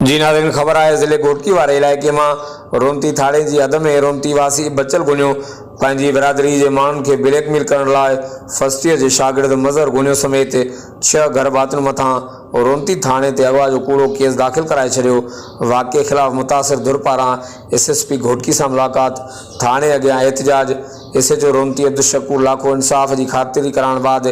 जी नाज़रीन, ख़बर आहे ज़िले घोटकी वारे इलाइक़े में रोमती थाणे की हद में रोमती वासी बचल गुनियो पंहिंजी बिरादरी के माण्हुनि खे ब्लैकमेल करण लाइ फर्स्ट ईयर के शागिर्द मज़हर गुनियो समेत 6 घर भातियुनि मथां रोमती थाणे ते अगवा जो कूड़ो केस दाख़िल कराए छॾियो। वाक़े ख़िलाफ़ मुतासिर धुर पारां SSP घोटकी से मुलाक़ात, थाणे अॻियां एहतजाज, SHO रोमती अब्दुल शकूर लाखो इंसाफ़ की ख़ातिरी कराइण बाद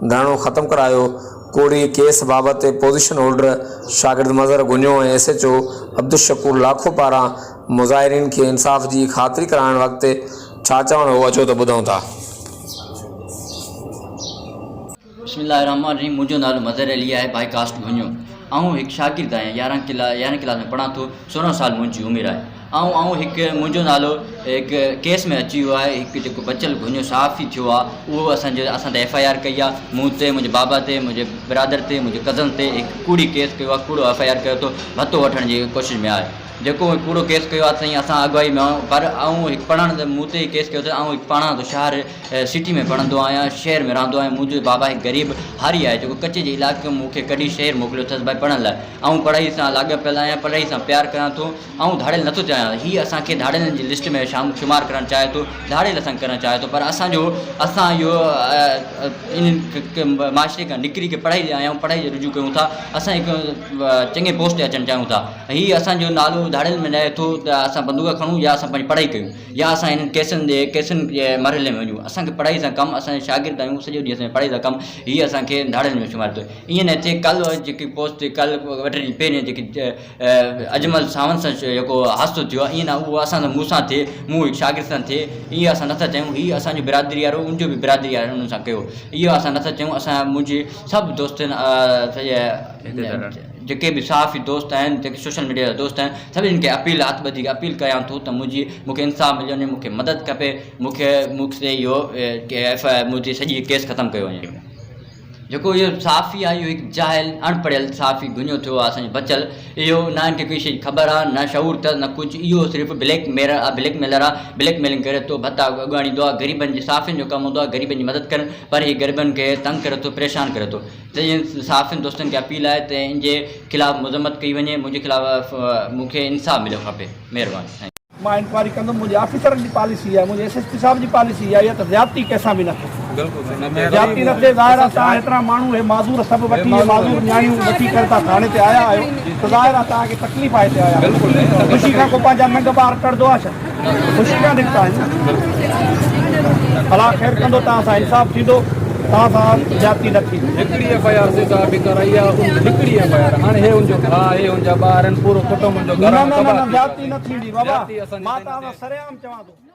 धरणो ख़त्म करायो। कूड़ी केस बाबत पोजीशन होल्डर शागिर्द मज़हर गुनियो ऐं SHO अब्दुल शकूर लाखो पारां मुज़ाहिरीन के इंसाफ़ की ख़ातिरी कराइण वक़्त छा चवण हो अचो तो ॿुधूं था। बिस्मिल्लाहिर्रहमानिर्रहीम। मुझो नालो मज़हर अली है, भाई कास्ट गुनियो। आऊँ एक शागिर्द आहियां, 11वीं क्लास में पढ़ा तो। 16 साल मुझी उम्र है। मुझो नालो एक केस में अची हुआ है। एक जो बचल गुनियो साफ़ी थो वो असां FIR कई है। मुझे मुझे बाबा ते, मुझे ब्रादर ते, मुझे कज़न ते एक कूड़ी केस किया, कूड़ो FIR किया तो भत्तो वठण की कोशिश में आए। जो कूड़ो केस किया सही असां अगवाई में पर एक पढ़ण मूते ही केस किया। एक पाणा तो शहर सिटी में पढ़ंदो आहियां, शहर में रहंदो आहियां। मुझे बाबा एक गरीब हारी है जो कच्चे के इलाके में मूंखे कढी शहर मोकिलियो अथसि भाई पढ़ण लाइ। पढ़ाई से लाॻापियल आहियां, पढ़ाई से प्यार कयां थो। धाड़ियल नथो चाहियां। ही असांखे धाड़ियलनि जी लिस्ट में शुमार करणु चाहे थो, धाड़ियल असां करणु चाहे थो। पर असां इहो इन माशरे खां निकिरी के पढ़ाई आहियूं, पढ़ाई जो रुजू कयूं था। असां हिकु चङे पोस्ट ते अचणु चाहियूं था। ही असांजो नालो धाड़ियल में रहे थो त असां बंदूक खणूं या असां पंहिंजी पढ़ाई कयूं या असां इन केसनि जे मरहले में वञूं। असांखे पढ़ाई सां कमु, असांजे शागिर्द आहियूं, सॼो ॾींहुं असांजे पढ़ाई सां कमु, हीअ असांखे धाड़ियल में शुमार थियो। ईअं न थिए कल्ह जेकी पोस्ट कल्ह वटि ॾींहुं पहिरियों जेकी अजमल सावंत सां जेको हादसो थियो आहे, ईअं न उहो असां मूं सां थिए, मूं हिकु शागिर्द सां थिए। ईअं असां नथा चाहियूं। हीअ असांजो बिरादरी वारो उनजो बि बिरादरी वारो उन्हनि सां कयो। इहो असां नथा चाहियूं। असां मुंहिंजे सभु दोस्तनि जेके भी साफ़ी दोस्त आहिनि, जेके सोशल मीडिया जा दोस्त आहिनि, सभिनी खे हथ ॿधी अपील कयां थो त मूंखे इंसाफ़ मिले वञे, मूंखे मदद खपे, मूंखे इहो मुंहिंजी सॼी केस ख़त्म कयो वञे। जेको इहो साफ़ी आहे, इहो हिकु जाहिल अनपढ़ियल साफ़ी गुनियो थियो आहे असांजो बचल। इहो न हिनखे कोई शइ ख़बर आहे, न शऊर अथसि, न कुझु। इहो सिर्फ़ु ब्लैकमेलर आहे, ब्लैकमेलिंग करे थो, भत्ता अॻुवाणींदो आहे। ग़रीबनि जे साफ़ियुनि जो कमु हूंदो आहे, ग़रीबनि जी मदद करणु, पर हीअ ग़रीबनि खे तंग करे थो, परेशान करे थो। त ईअं साफ़ियुनि दोस्तनि खे अपील आहे त इन जे ख़िलाफ़ु मज़म्मत कई वञे। मुंहिंजे ख़िलाफ़ु मूंखे इंसाफ़ मिलियो खपे। महिरबानी। मां इंक्वायरी कंदुमि। मुंहिंजे ऑफिसरनि जी पॉलिसी आहे, मुंहिंजे SSP साहब जी पॉलिसी आहे, इहा त ज़्यादती कंहिंसां बि न थिए। ज़्यादती न थिए। ज़ाहिर आहे तव्हां हेतिरा माण्हू माज़ूर सभु वठी माज़ूर न्याणियूं वठी करे तव्हां थाणे ते आया आहियो, त ज़ाहिर आहे तव्हांखे तकलीफ़ आहे हिते आया आहियो। ख़ुशी खां को पंहिंजा नंढ ॿार कढंदो आहे छा? ख़ुशी खां निकिता आहिनि। अलाह ख़ैर कंदो, तव्हां सां इंसाफ़ थींदो, तव्हां सां ज़्यादती न थींदी। हिकिड़ी FIR से साहब कराई आहे, हिकिड़ी FIR। हाणे हे उनजो भाउ, हे उनजा ॿार आहिनि, पूरो कुटुंब मुंहिंजो घर में। ज़्यादती न थींदी बाबा, मां तव्हां सां सरेआम चवां थो।